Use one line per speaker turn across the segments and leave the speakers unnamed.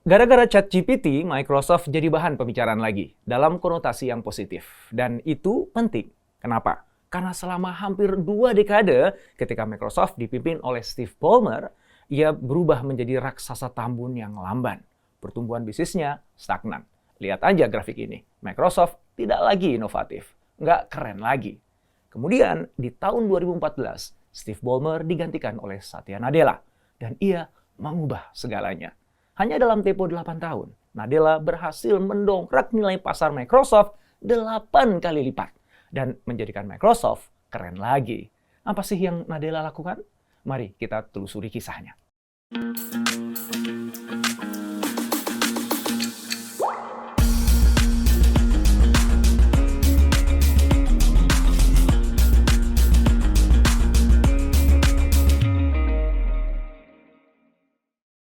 Gara-gara ChatGPT, Microsoft jadi bahan pembicaraan lagi dalam konotasi yang positif. Dan itu penting. Kenapa? Karena selama hampir 2 dekade ketika Microsoft dipimpin oleh Steve Ballmer, ia berubah menjadi raksasa tambun yang lamban. Pertumbuhan bisnisnya stagnan. Lihat aja grafik ini. Microsoft tidak lagi inovatif. Nggak keren lagi. Kemudian di tahun 2014, Steve Ballmer digantikan oleh Satya Nadella. Dan ia mengubah segalanya. Hanya dalam tempo 8 tahun, Nadella berhasil mendongkrak nilai pasar Microsoft 8 kali lipat dan menjadikan Microsoft keren lagi. Apa sih yang Nadella lakukan? Mari kita telusuri kisahnya.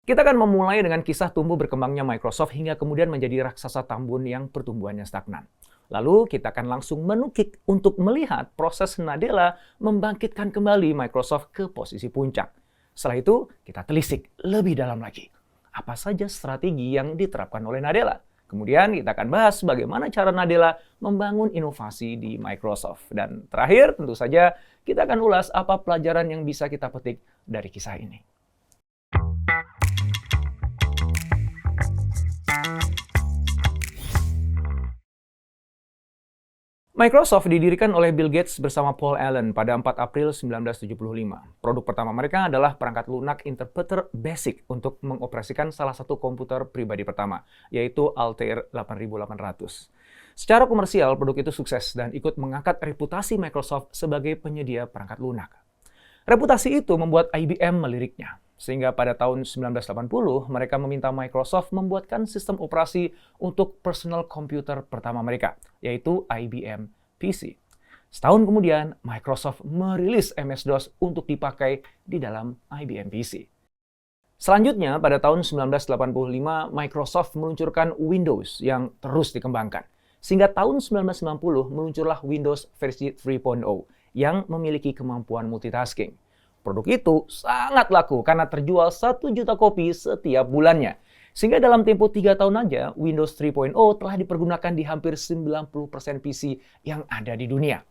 Kita akan memulai dengan kisah tumbuh berkembangnya Microsoft hingga kemudian menjadi raksasa tambun yang pertumbuhannya stagnan. Lalu kita akan langsung menukik untuk melihat proses Nadella membangkitkan kembali Microsoft ke posisi puncak. Setelah itu, kita telisik lebih dalam lagi. Apa saja strategi yang diterapkan oleh Nadella? Kemudian kita akan bahas bagaimana cara Nadella membangun inovasi di Microsoft. Dan terakhir, tentu saja, kita akan ulas apa pelajaran yang bisa kita petik dari kisah ini. Microsoft didirikan oleh Bill Gates bersama Paul Allen pada 4 April 1975. Produk pertama mereka adalah perangkat lunak Interpreter Basic untuk mengoperasikan salah satu komputer pribadi pertama, yaitu Altair 8800. Secara komersial, produk itu sukses dan ikut mengangkat reputasi Microsoft sebagai penyedia perangkat lunak. Reputasi itu membuat IBM meliriknya, sehingga pada tahun 1980 mereka meminta Microsoft membuatkan sistem operasi untuk personal computer pertama mereka, yaitu IBM PC. Setahun kemudian, Microsoft merilis MS-DOS untuk dipakai di dalam IBM PC. Selanjutnya, pada tahun 1985, Microsoft meluncurkan Windows yang terus dikembangkan. Sehingga tahun 1990 meluncurlah Windows versi 3.0 yang memiliki kemampuan multitasking. Produk itu sangat laku karena terjual 1 juta kopi setiap bulannya. Sehingga dalam tempo 3 tahun aja, Windows 3.0 telah dipergunakan di hampir 90% PC yang ada di dunia.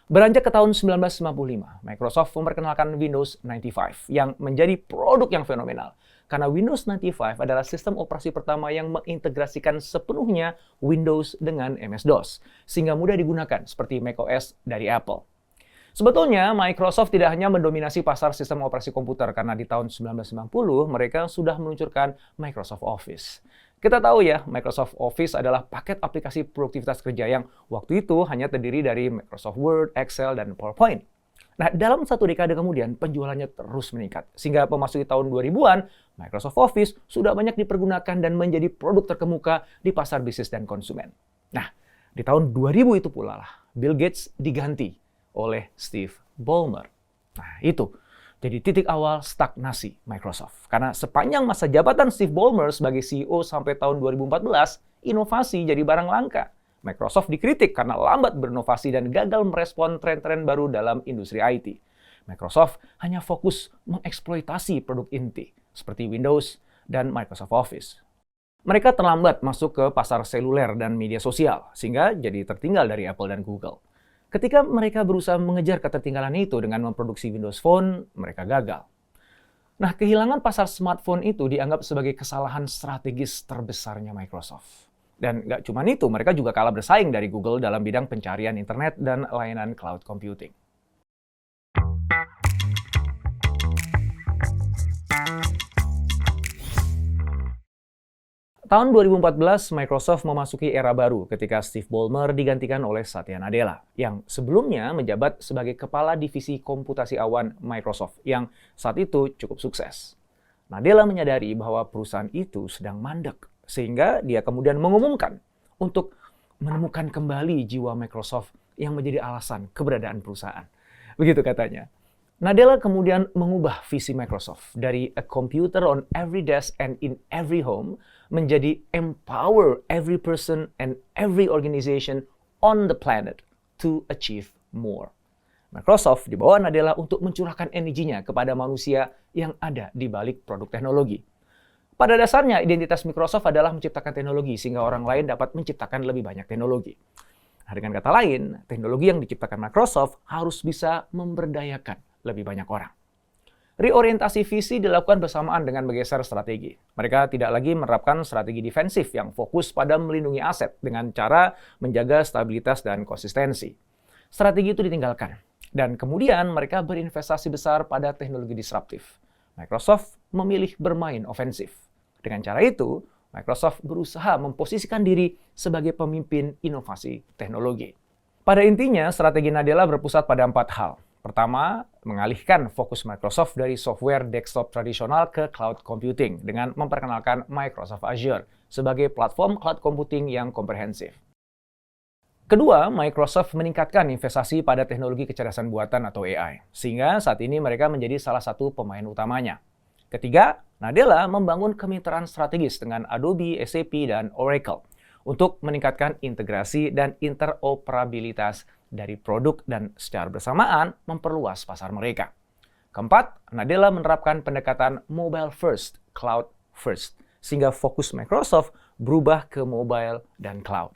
Beranjak ke tahun 1995, Microsoft memperkenalkan Windows 95 yang menjadi produk yang fenomenal. Karena Windows 95 adalah sistem operasi pertama yang mengintegrasikan sepenuhnya Windows dengan MS-DOS, sehingga mudah digunakan seperti macOS dari Apple. Sebetulnya, Microsoft tidak hanya mendominasi pasar sistem operasi komputer karena di tahun 1990 mereka sudah meluncurkan Microsoft Office. Kita tahu ya, Microsoft Office adalah paket aplikasi produktivitas kerja yang waktu itu hanya terdiri dari Microsoft Word, Excel, dan PowerPoint. Nah, dalam 1 dekade kemudian, penjualannya terus meningkat. Sehingga memasuki tahun 2000-an, Microsoft Office sudah banyak dipergunakan dan menjadi produk terkemuka di pasar bisnis dan konsumen. Nah, di tahun 2000 itu pula lah, Bill Gates diganti oleh Steve Ballmer. Nah, itu jadi titik awal stagnasi Microsoft. Karena sepanjang masa jabatan Steve Ballmer sebagai CEO sampai tahun 2014, inovasi jadi barang langka. Microsoft dikritik karena lambat berinovasi dan gagal merespon tren-tren baru dalam industri IT. Microsoft hanya fokus mengeksploitasi produk inti seperti Windows dan Microsoft Office. Mereka terlambat masuk ke pasar seluler dan media sosial, sehingga jadi tertinggal dari Apple dan Google. Ketika mereka berusaha mengejar ketertinggalan itu dengan memproduksi Windows Phone, mereka gagal. Nah, kehilangan pasar smartphone itu dianggap sebagai kesalahan strategis terbesarnya Microsoft. Dan nggak cuma itu, mereka juga kalah bersaing dari Google dalam bidang pencarian internet dan layanan cloud computing. Tahun 2014, Microsoft memasuki era baru ketika Steve Ballmer digantikan oleh Satya Nadella, yang sebelumnya menjabat sebagai kepala divisi komputasi awan Microsoft, yang saat itu cukup sukses. Nadella menyadari bahwa perusahaan itu sedang mandek, sehingga dia kemudian mengumumkan untuk menemukan kembali jiwa Microsoft yang menjadi alasan keberadaan perusahaan. Begitu katanya. Nadella kemudian mengubah visi Microsoft dari a computer on every desk and in every home menjadi empower every person and every organization on the planet to achieve more. Microsoft dibawa Nadella untuk mencurahkan energinya kepada manusia yang ada di balik produk teknologi. Pada dasarnya, identitas Microsoft adalah menciptakan teknologi sehingga orang lain dapat menciptakan lebih banyak teknologi. Nah, dengan kata lain, teknologi yang diciptakan Microsoft harus bisa memberdayakan lebih banyak orang. Reorientasi visi dilakukan bersamaan dengan bergeser strategi. Mereka tidak lagi menerapkan strategi defensif yang fokus pada melindungi aset dengan cara menjaga stabilitas dan konsistensi. Strategi itu ditinggalkan, dan kemudian mereka berinvestasi besar pada teknologi disruptif. Microsoft memilih bermain ofensif. Dengan cara itu, Microsoft berusaha memposisikan diri sebagai pemimpin inovasi teknologi. Pada intinya, strategi Nadella berpusat pada 4 hal. Pertama, mengalihkan fokus Microsoft dari software desktop tradisional ke cloud computing dengan memperkenalkan Microsoft Azure sebagai platform cloud computing yang komprehensif. Kedua, Microsoft meningkatkan investasi pada teknologi kecerdasan buatan atau AI, sehingga saat ini mereka menjadi salah satu pemain utamanya. Ketiga, Nadella membangun kemitraan strategis dengan Adobe, SAP, dan Oracle untuk meningkatkan integrasi dan interoperabilitas dari produk dan secara bersamaan memperluas pasar mereka. Keempat, Nadella menerapkan pendekatan mobile first, cloud first, sehingga fokus Microsoft berubah ke mobile dan cloud.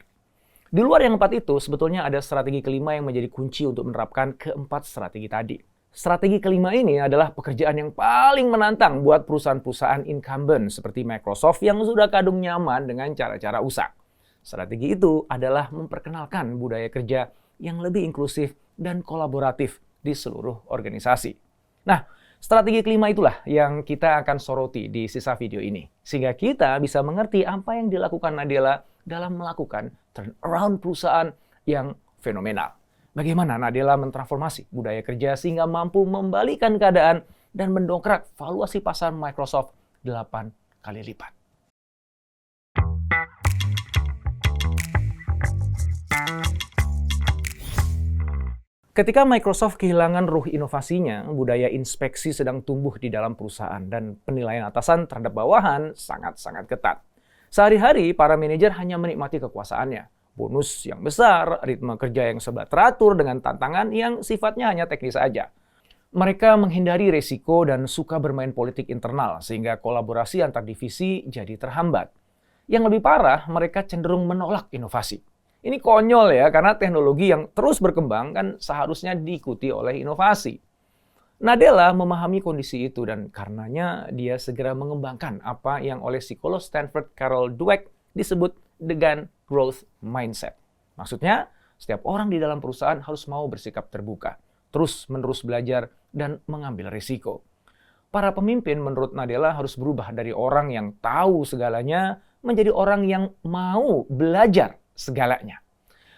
Di luar yang empat itu, sebetulnya ada strategi kelima yang menjadi kunci untuk menerapkan keempat strategi tadi. Strategi kelima ini adalah pekerjaan yang paling menantang buat perusahaan-perusahaan incumbent seperti Microsoft yang sudah kadung nyaman dengan cara-cara usah. Strategi itu adalah memperkenalkan budaya kerja yang lebih inklusif dan kolaboratif di seluruh organisasi. Nah, strategi kelima itulah yang kita akan soroti di sisa video ini, sehingga kita bisa mengerti apa yang dilakukan Nadella dalam melakukan turnaround perusahaan yang fenomenal. Bagaimana Nadella mentransformasi budaya kerja sehingga mampu membalikan keadaan dan mendongkrak valuasi pasar Microsoft 8 kali lipat. Ketika Microsoft kehilangan ruh inovasinya, budaya inspeksi sedang tumbuh di dalam perusahaan dan penilaian atasan terhadap bawahan sangat-sangat ketat. Sehari-hari, para manajer hanya menikmati kekuasaannya. Bonus yang besar, ritme kerja yang serba teratur dengan tantangan yang sifatnya hanya teknis saja. Mereka menghindari risiko dan suka bermain politik internal sehingga kolaborasi antar divisi jadi terhambat. Yang lebih parah, mereka cenderung menolak inovasi. Ini konyol ya, karena teknologi yang terus berkembang kan seharusnya diikuti oleh inovasi. Nadella memahami kondisi itu dan karenanya dia segera mengembangkan apa yang oleh psikolog Stanford Carol Dweck disebut dengan growth mindset. Maksudnya, setiap orang di dalam perusahaan harus mau bersikap terbuka, terus-menerus belajar, dan mengambil risiko. Para pemimpin menurut Nadella harus berubah dari orang yang tahu segalanya menjadi orang yang mau belajar segalanya.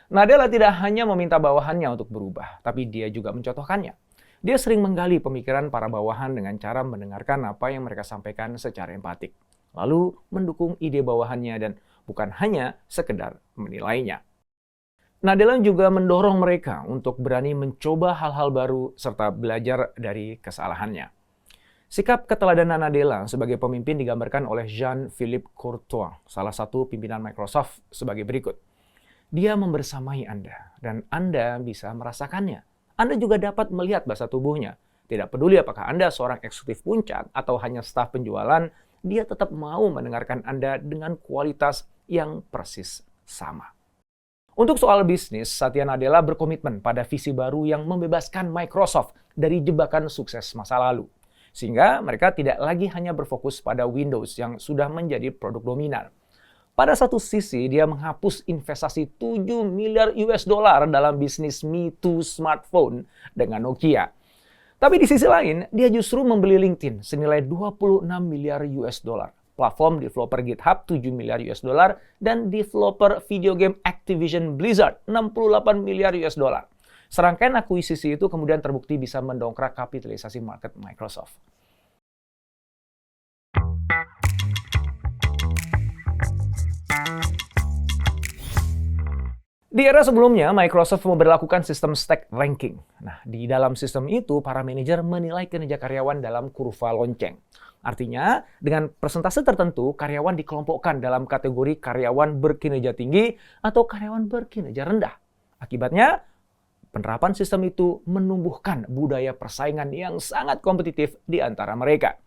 Nadella tidak hanya meminta bawahannya untuk berubah, tapi dia juga mencontohkannya. Dia sering menggali pemikiran para bawahan dengan cara mendengarkan apa yang mereka sampaikan secara empatik, lalu mendukung ide bawahannya dan bukan hanya sekedar menilainya. Nadella juga mendorong mereka untuk berani mencoba hal-hal baru serta belajar dari kesalahannya. Sikap keteladanan Nadella sebagai pemimpin digambarkan oleh Jean-Philippe Courtois, salah satu pimpinan Microsoft, sebagai berikut. Dia membersamai Anda, dan Anda bisa merasakannya. Anda juga dapat melihat bahasa tubuhnya. Tidak peduli apakah Anda seorang eksekutif puncak atau hanya staf penjualan, dia tetap mau mendengarkan Anda dengan kualitas yang persis sama. Untuk soal bisnis, Satya Nadella berkomitmen pada visi baru yang membebaskan Microsoft dari jebakan sukses masa lalu. Sehingga mereka tidak lagi hanya berfokus pada Windows yang sudah menjadi produk dominan. Pada satu sisi, dia menghapus investasi 7 miliar US dollar dalam bisnis Me Too smartphone dengan Nokia. Tapi di sisi lain, dia justru membeli LinkedIn senilai 26 miliar US dollar, platform developer GitHub 7 miliar US dollar, dan developer video game Activision Blizzard 68 miliar US dollar. Serangkaian akuisisi itu kemudian terbukti bisa mendongkrak kapitalisasi market Microsoft. Di era sebelumnya, Microsoft memberlakukan sistem stack ranking. Nah, di dalam sistem itu, para manajer menilai kinerja karyawan dalam kurva lonceng. Artinya, dengan persentase tertentu, karyawan dikelompokkan dalam kategori karyawan berkinerja tinggi atau karyawan berkinerja rendah. Akibatnya, penerapan sistem itu menumbuhkan budaya persaingan yang sangat kompetitif di antara mereka.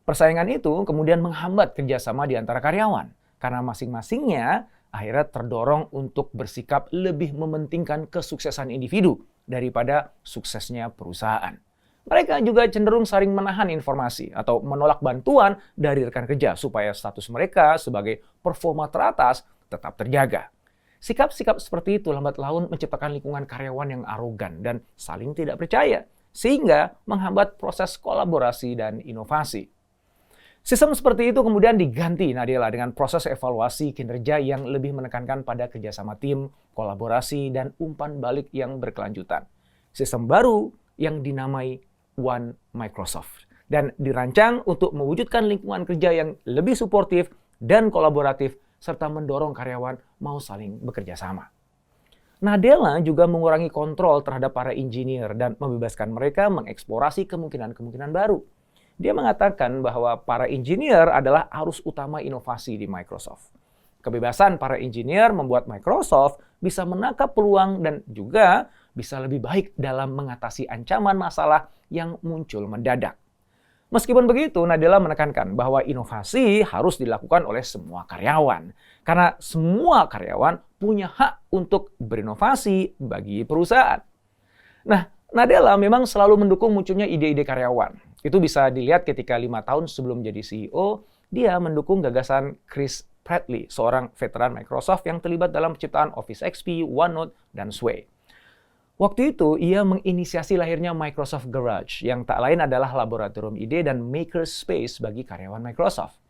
Persaingan itu kemudian menghambat kerjasama di antara karyawan, karena masing-masingnya akhirnya terdorong untuk bersikap lebih mementingkan kesuksesan individu daripada suksesnya perusahaan. Mereka juga cenderung saling menahan informasi atau menolak bantuan dari rekan kerja supaya status mereka sebagai performa teratas tetap terjaga. Sikap-sikap seperti itu lambat laun menciptakan lingkungan karyawan yang arogan dan saling tidak percaya, sehingga menghambat proses kolaborasi dan inovasi. Sistem seperti itu kemudian diganti Nadella dengan proses evaluasi kinerja yang lebih menekankan pada kerjasama tim, kolaborasi, dan umpan balik yang berkelanjutan. Sistem baru yang dinamai One Microsoft dan dirancang untuk mewujudkan lingkungan kerja yang lebih suportif dan kolaboratif serta mendorong karyawan mau saling bekerja sama. Nadella juga mengurangi kontrol terhadap para engineer dan membebaskan mereka mengeksplorasi kemungkinan-kemungkinan baru. Dia mengatakan bahwa para engineer adalah arus utama inovasi di Microsoft. Kebebasan para engineer membuat Microsoft bisa menangkap peluang dan juga bisa lebih baik dalam mengatasi ancaman masalah yang muncul mendadak. Meskipun begitu, Nadella menekankan bahwa inovasi harus dilakukan oleh semua karyawan. Karena semua karyawan punya hak untuk berinovasi bagi perusahaan. Nah, Nadella memang selalu mendukung munculnya ide-ide karyawan. Itu bisa dilihat ketika 5 tahun sebelum jadi CEO, dia mendukung gagasan Chris Bradley, seorang veteran Microsoft yang terlibat dalam penciptaan Office XP, OneNote, dan Sway. Waktu itu, ia menginisiasi lahirnya Microsoft Garage, yang tak lain adalah laboratorium ide dan makerspace bagi karyawan Microsoft.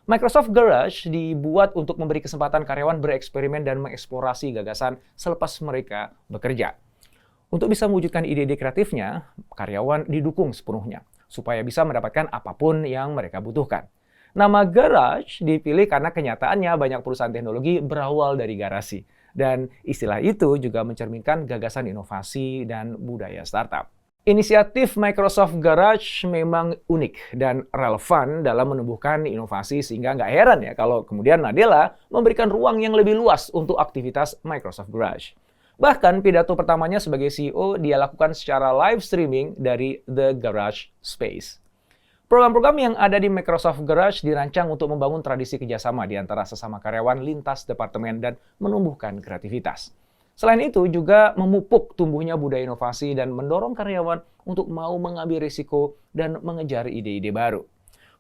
Microsoft Garage dibuat untuk memberi kesempatan karyawan bereksperimen dan mengeksplorasi gagasan selepas mereka bekerja. Untuk bisa mewujudkan ide-ide kreatifnya, karyawan didukung sepenuhnya, supaya bisa mendapatkan apapun yang mereka butuhkan. Nama Garage dipilih karena kenyataannya banyak perusahaan teknologi berawal dari garasi. Dan istilah itu juga mencerminkan gagasan inovasi dan budaya startup. Inisiatif Microsoft Garage memang unik dan relevan dalam menumbuhkan inovasi sehingga nggak heran ya kalau kemudian Nadella memberikan ruang yang lebih luas untuk aktivitas Microsoft Garage. Bahkan pidato pertamanya sebagai CEO dia lakukan secara live streaming dari The Garage Space. Program-program yang ada di Microsoft Garage dirancang untuk membangun tradisi kerjasama di antara sesama karyawan lintas departemen dan menumbuhkan kreativitas. Selain itu juga memupuk tumbuhnya budaya inovasi dan mendorong karyawan untuk mau mengambil risiko dan mengejar ide-ide baru.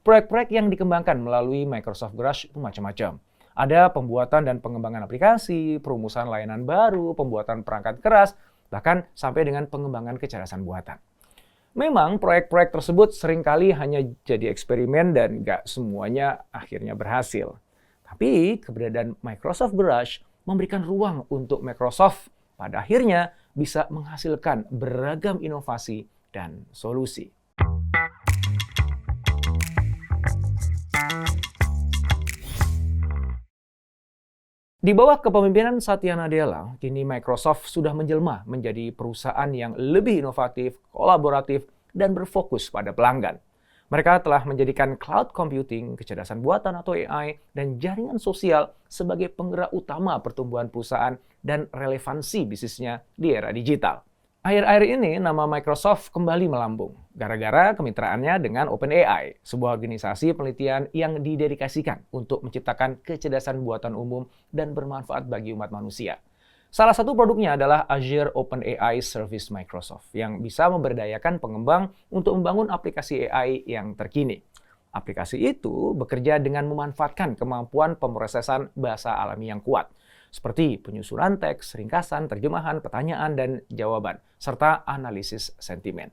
Proyek-proyek yang dikembangkan melalui Microsoft Garage itu macam-macam. Ada pembuatan dan pengembangan aplikasi, perumusan layanan baru, pembuatan perangkat keras, bahkan sampai dengan pengembangan kecerdasan buatan. Memang proyek-proyek tersebut seringkali hanya jadi eksperimen dan nggak semuanya akhirnya berhasil. Tapi keberadaan Microsoft Garage memberikan ruang untuk Microsoft pada akhirnya bisa menghasilkan beragam inovasi dan solusi. Di bawah kepemimpinan Satya Nadella, kini Microsoft sudah menjelma menjadi perusahaan yang lebih inovatif, kolaboratif, dan berfokus pada pelanggan. Mereka telah menjadikan cloud computing, kecerdasan buatan atau AI, dan jaringan sosial sebagai penggerak utama pertumbuhan perusahaan dan relevansi bisnisnya di era digital. Akhir-akhir ini, nama Microsoft kembali melambung gara-gara kemitraannya dengan OpenAI, sebuah organisasi penelitian yang didedikasikan untuk menciptakan kecerdasan buatan umum dan bermanfaat bagi umat manusia. Salah satu produknya adalah Azure OpenAI Service Microsoft, yang bisa memberdayakan pengembang untuk membangun aplikasi AI yang terkini. Aplikasi itu bekerja dengan memanfaatkan kemampuan pemrosesan bahasa alami yang kuat, seperti penyusunan teks, ringkasan, terjemahan, pertanyaan, dan jawaban, serta analisis sentimen.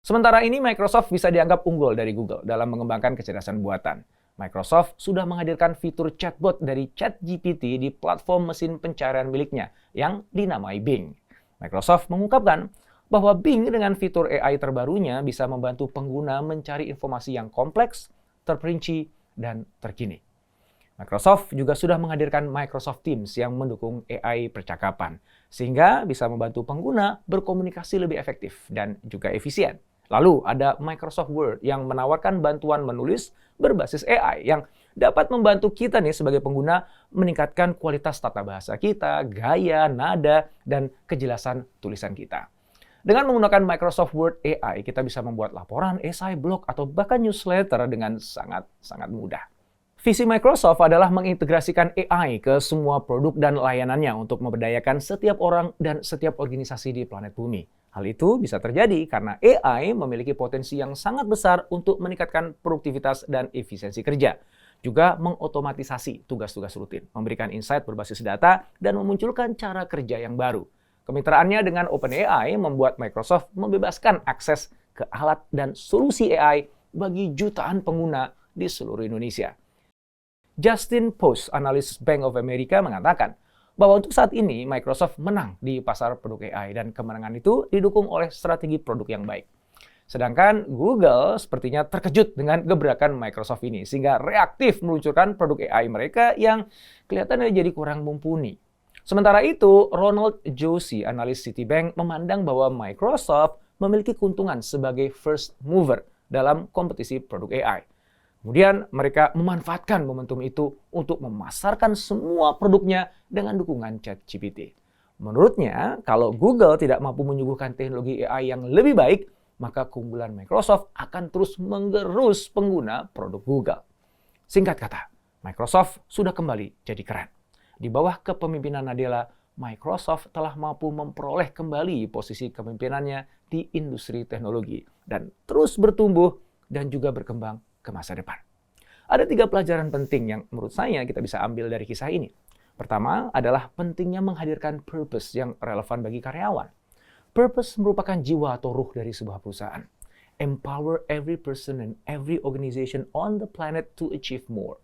Sementara ini, Microsoft bisa dianggap unggul dari Google dalam mengembangkan kecerdasan buatan. Microsoft sudah menghadirkan fitur chatbot dari ChatGPT di platform mesin pencarian miliknya yang dinamai Bing. Microsoft mengungkapkan bahwa Bing dengan fitur AI terbarunya bisa membantu pengguna mencari informasi yang kompleks, terperinci, dan terkini. Microsoft juga sudah menghadirkan Microsoft Teams yang mendukung AI percakapan, sehingga bisa membantu pengguna berkomunikasi lebih efektif dan juga efisien. Lalu ada Microsoft Word yang menawarkan bantuan menulis berbasis AI yang dapat membantu kita nih sebagai pengguna meningkatkan kualitas tata bahasa kita, gaya, nada, dan kejelasan tulisan kita. Dengan menggunakan Microsoft Word AI, kita bisa membuat laporan, esai, blog, atau bahkan newsletter dengan sangat mudah. Visi Microsoft adalah mengintegrasikan AI ke semua produk dan layanannya untuk memberdayakan setiap orang dan setiap organisasi di planet bumi. Hal itu bisa terjadi karena AI memiliki potensi yang sangat besar untuk meningkatkan produktivitas dan efisiensi kerja. Juga mengotomatisasi tugas-tugas rutin, memberikan insight berbasis data, dan memunculkan cara kerja yang baru. Kemitraannya dengan OpenAI membuat Microsoft membebaskan akses ke alat dan solusi AI bagi jutaan pengguna di seluruh Indonesia. Justin Post, analis Bank of America, mengatakan bahwa untuk saat ini Microsoft menang di pasar produk AI dan kemenangan itu didukung oleh strategi produk yang baik. Sedangkan Google sepertinya terkejut dengan gebrakan Microsoft ini sehingga reaktif meluncurkan produk AI mereka yang kelihatannya jadi kurang mumpuni. Sementara itu, Ronald Joshi, analis Citibank, memandang bahwa Microsoft memiliki keuntungan sebagai first mover dalam kompetisi produk AI. Kemudian mereka memanfaatkan momentum itu untuk memasarkan semua produknya dengan dukungan ChatGPT. Menurutnya, kalau Google tidak mampu menyuguhkan teknologi AI yang lebih baik, maka keunggulan Microsoft akan terus menggerus pengguna produk Google. Singkat kata, Microsoft sudah kembali jadi keren. Di bawah kepemimpinan Nadella, Microsoft telah mampu memperoleh kembali posisi kepemimpinannya di industri teknologi dan terus bertumbuh dan juga berkembang ke masa depan. Ada 3 pelajaran penting yang menurut saya kita bisa ambil dari kisah ini. Pertama adalah pentingnya menghadirkan purpose yang relevan bagi karyawan. Purpose merupakan jiwa atau ruh dari sebuah perusahaan. Empower every person and every organization on the planet to achieve more.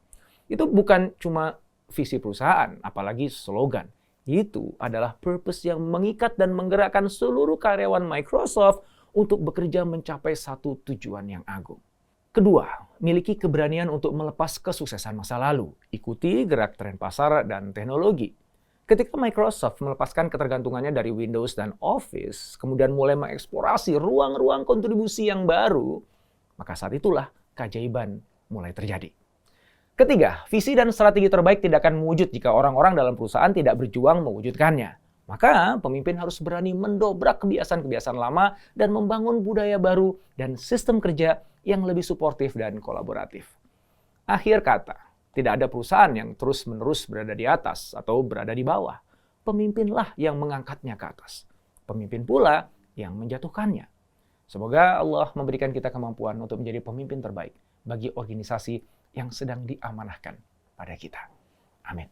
Itu bukan cuma visi perusahaan, apalagi slogan. Itu adalah purpose yang mengikat dan menggerakkan seluruh karyawan Microsoft untuk bekerja mencapai satu tujuan yang agung. Kedua, miliki keberanian untuk melepas kesuksesan masa lalu. Ikuti gerak tren pasar dan teknologi. Ketika Microsoft melepaskan ketergantungannya dari Windows dan Office, kemudian mulai mengeksplorasi ruang-ruang kontribusi yang baru, maka saat itulah keajaiban mulai terjadi. Ketiga, visi dan strategi terbaik tidak akan mewujud jika orang-orang dalam perusahaan tidak berjuang mewujudkannya. Maka pemimpin harus berani mendobrak kebiasaan-kebiasaan lama dan membangun budaya baru dan sistem kerja yang lebih suportif dan kolaboratif. Akhir kata, tidak ada perusahaan yang terus-menerus berada di atas atau berada di bawah. Pemimpinlah yang mengangkatnya ke atas. Pemimpin pula yang menjatuhkannya. Semoga Allah memberikan kita kemampuan untuk menjadi pemimpin terbaik bagi organisasi yang sedang diamanahkan pada kita. Amin.